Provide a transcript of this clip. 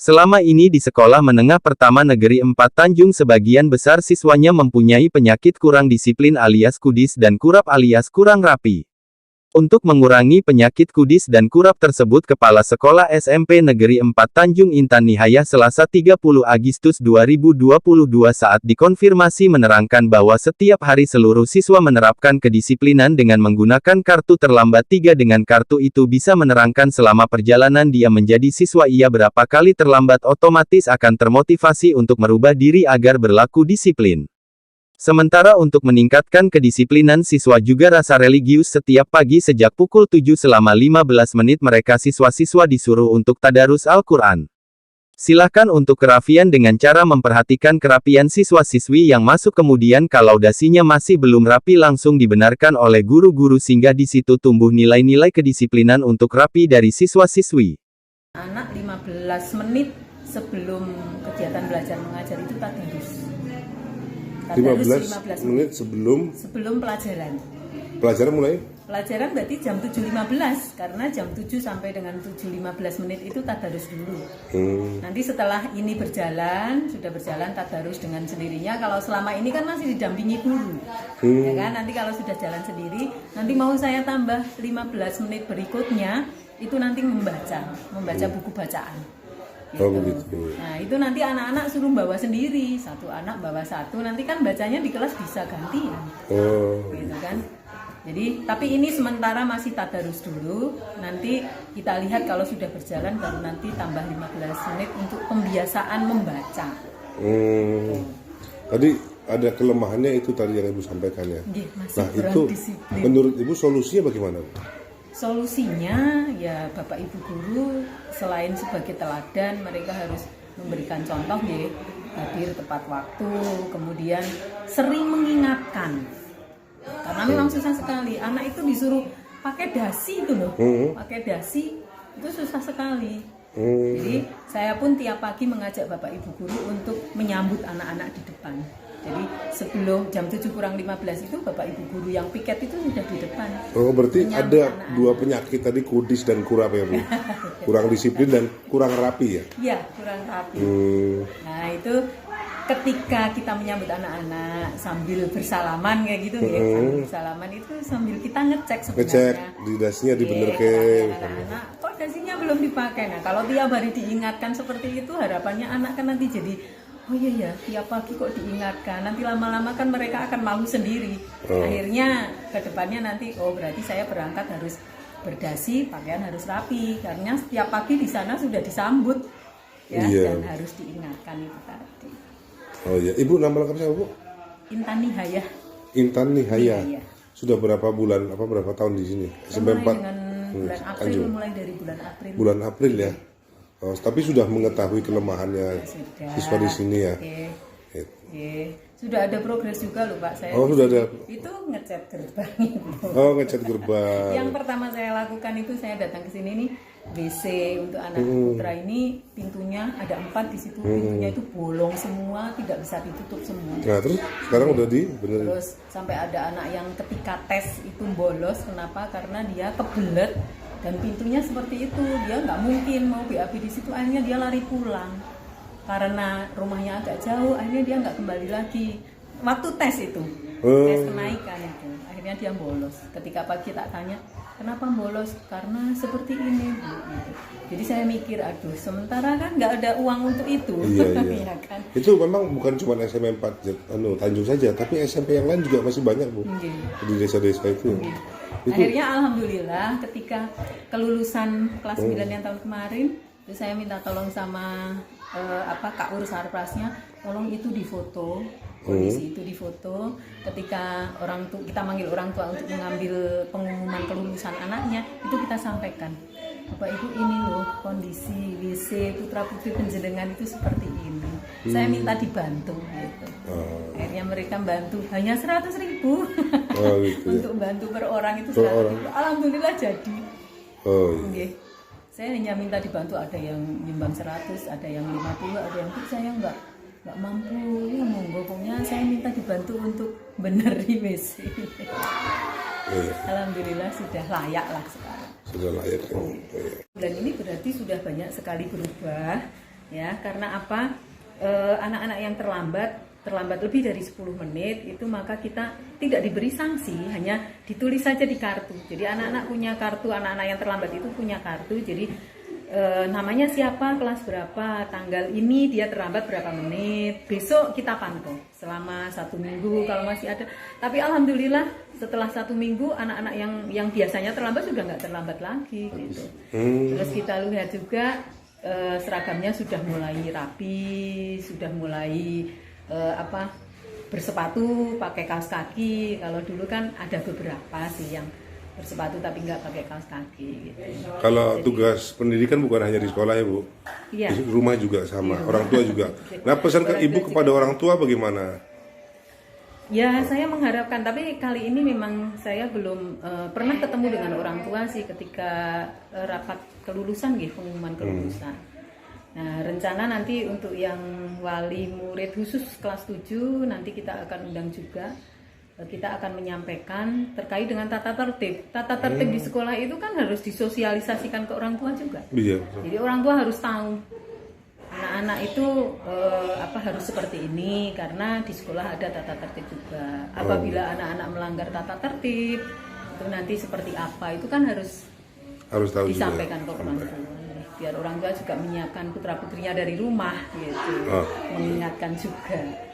Selama ini di Sekolah Menengah Pertama Negeri 4 Tanjung sebagian besar siswanya mempunyai penyakit kurang disiplin alias kudis dan kurap alias kurang rapi. Untuk mengurangi penyakit kudis dan kurap tersebut Kepala Sekolah SMP Negeri 4 Tanjung Intan Nihaya Selasa 30 Agustus 2022 saat dikonfirmasi menerangkan bahwa setiap hari seluruh siswa menerapkan kedisiplinan dengan menggunakan kartu terlambat 3 dengan kartu itu bisa menerangkan selama perjalanan dia menjadi siswa ia berapa kali terlambat otomatis akan termotivasi untuk merubah diri agar berlaku disiplin. Sementara untuk meningkatkan kedisiplinan siswa juga rasa religius setiap pagi sejak pukul 7 selama 15 menit mereka siswa-siswa disuruh untuk tadarus Al-Quran. Silakan untuk kerapian dengan cara memperhatikan kerapian siswa-siswi yang masuk kemudian kalau dasinya masih belum rapi langsung dibenarkan oleh guru-guru sehingga di situ tumbuh nilai-nilai kedisiplinan untuk rapi dari siswa-siswi. Anak 15 menit sebelum kegiatan belajar mengajar itu tadarus. 15 menit sebelum pelajaran. Pelajaran mulai? Pelajaran berarti jam 7.15 karena jam 7 sampai dengan 7.15 menit itu tadarus dulu. Nanti setelah ini sudah berjalan tadarus dengan sendirinya. Kalau selama ini kan masih didampingi guru. Ya kan? Nanti kalau sudah jalan sendiri, nanti mau saya tambah 15 menit berikutnya itu nanti membaca buku bacaan. Gitu. Oh begitu. Nah itu nanti anak-anak suruh bawa sendiri, satu anak bawa satu, nanti kan bacanya di kelas bisa gantian, gitu kan. Jadi tapi ini sementara masih tadarus dulu, nanti kita lihat kalau sudah berjalan baru nanti tambah 15 menit untuk pembiasaan membaca. Tadi ada kelemahannya itu tadi yang Ibu sampaikan ya. Nah itu disiplin. Menurut Ibu solusinya bagaimana? Solusinya ya Bapak Ibu guru selain sebagai teladan mereka harus memberikan contoh ya, hadir tepat waktu, kemudian sering mengingatkan. Karena memang susah sekali, anak itu disuruh pakai dasi itu loh, pakai dasi itu susah sekali. Jadi saya pun tiap pagi mengajak Bapak Ibu guru untuk menyambut anak-anak di depan. Jadi sebelum jam 7 kurang 15 itu Bapak Ibu guru yang piket itu sudah di depan. Oh berarti ada anak-anak. Dua penyakit tadi kudis dan kurap ya Bu? Kurang disiplin dan kurang rapi ya? Iya kurang rapi. Nah itu ketika kita menyambut anak-anak sambil bersalaman kayak gitu ya, sambil bersalaman itu sambil kita ngecek sebenarnya. Ngecek di dasinya dibenerkan. Anak-anak kok dasinya belum dipakai. Nah kalau tiap hari diingatkan seperti itu harapannya anak kan nanti jadi oh iya ya, tiap pagi kok diingatkan. Nanti lama-lama kan mereka akan malu sendiri. Akhirnya ke depannya nanti, oh berarti saya berangkat harus berdasi, pakaian harus rapi. Karena setiap pagi di sana sudah disambut, ya, dan harus diingatkan itu tadi. Oh iya, Ibu nama lengkap siapa Bu? Intan Nihaya. Intan Nihaya. Sudah berapa bulan, berapa tahun di sini? Mulai dengan bulan April, mulai dari bulan April. Bulan April ya. Oh, tapi sudah mengetahui kelemahannya siswa di sini ya. Sudah ada progres juga loh Pak saya. Oh sudah ada. Itu ngecat gerbang. Oh ngecat gerbang. Yang pertama saya lakukan itu saya datang ke sini nih WC untuk anak putra ini pintunya ada 4 di situ pintunya itu bolong semua tidak bisa ditutup semua. Nah terus sekarang udah benerin. Terus sampai ada anak yang ketika tes itu bolos kenapa? Karena dia kebelet. Dan pintunya seperti itu, dia nggak mungkin mau BAB di situ, akhirnya dia lari pulang. Karena rumahnya agak jauh, akhirnya dia nggak kembali lagi. Waktu tes itu, tes kenaikan itu, akhirnya dia bolos. Ketika pagi tak tanya, kenapa bolos? Karena seperti ini, Bu. Gitu. Jadi saya mikir, aduh, sementara kan nggak ada uang untuk itu. Iya. Ya kan? Itu memang bukan cuma SMP 4 Tanjung saja, tapi SMP yang lain juga masih banyak Bu. Di desa-desa itu. Akhirnya alhamdulillah ketika kelulusan kelas 9 yang tahun kemarin itu saya minta tolong sama Kak Ur Sarprasnya tolong itu difoto kondisi itu difoto ketika kita manggil orang tua untuk mengambil pengumuman kelulusan anaknya itu kita sampaikan Bapak Ibu ini loh kondisi WC putra putri penjenengan itu seperti ini saya minta dibantu gitu. Akhirnya mereka bantu hanya 100.000 gitu. Untuk bantu per orang itu 100.000 alhamdulillah jadi. Saya hanya minta dibantu ada yang nyumbang 100 ada yang 50 ada yang saya nggak mampu ya monggo pokoknya saya minta dibantu untuk benerin WC. Alhamdulillah sudah layak lah sekarang. Sudah layak. Bulan ini berarti sudah banyak sekali berubah ya. Karena apa? Anak-anak yang terlambat lebih dari 10 menit itu maka kita tidak diberi sanksi, hanya ditulis saja di kartu. Jadi anak-anak punya kartu, anak-anak yang terlambat itu punya kartu. Jadi namanya siapa, kelas berapa, tanggal ini dia terlambat berapa menit, besok kita pantau selama 1 minggu kalau masih ada. Tapi alhamdulillah setelah 1 minggu anak-anak yang biasanya terlambat sudah nggak terlambat lagi gitu. Terus kita lihat juga seragamnya sudah mulai rapi, sudah mulai bersepatu, pakai kaos kaki. Kalau dulu kan ada beberapa sih yang bersepatu tapi nggak pakai kaos kaki gitu. Kalau tugas pendidikan bukan hanya di sekolah ya Bu, Iya. di rumah juga sama, orang tua juga. Nah pesan ke Ibu kepada orang tua bagaimana? Ya saya mengharapkan, tapi kali ini memang saya belum pernah ketemu dengan orang tua sih ketika rapat kelulusan gitu, pengumuman kelulusan. Nah rencana nanti untuk yang wali murid khusus kelas 7 nanti kita akan undang juga. Kita akan menyampaikan terkait dengan tata tertib. Tata tertib di sekolah itu kan harus disosialisasikan ke orang tua juga. Iya. Jadi orang tua harus tahu anak-anak itu harus seperti ini karena di sekolah ada tata tertib juga. Apabila anak-anak melanggar tata tertib itu nanti seperti apa itu kan harus tahu disampaikan juga. ke orang tua. Biar orang tua juga menyiapkan putra putrinya dari rumah gitu, mengingatkan juga.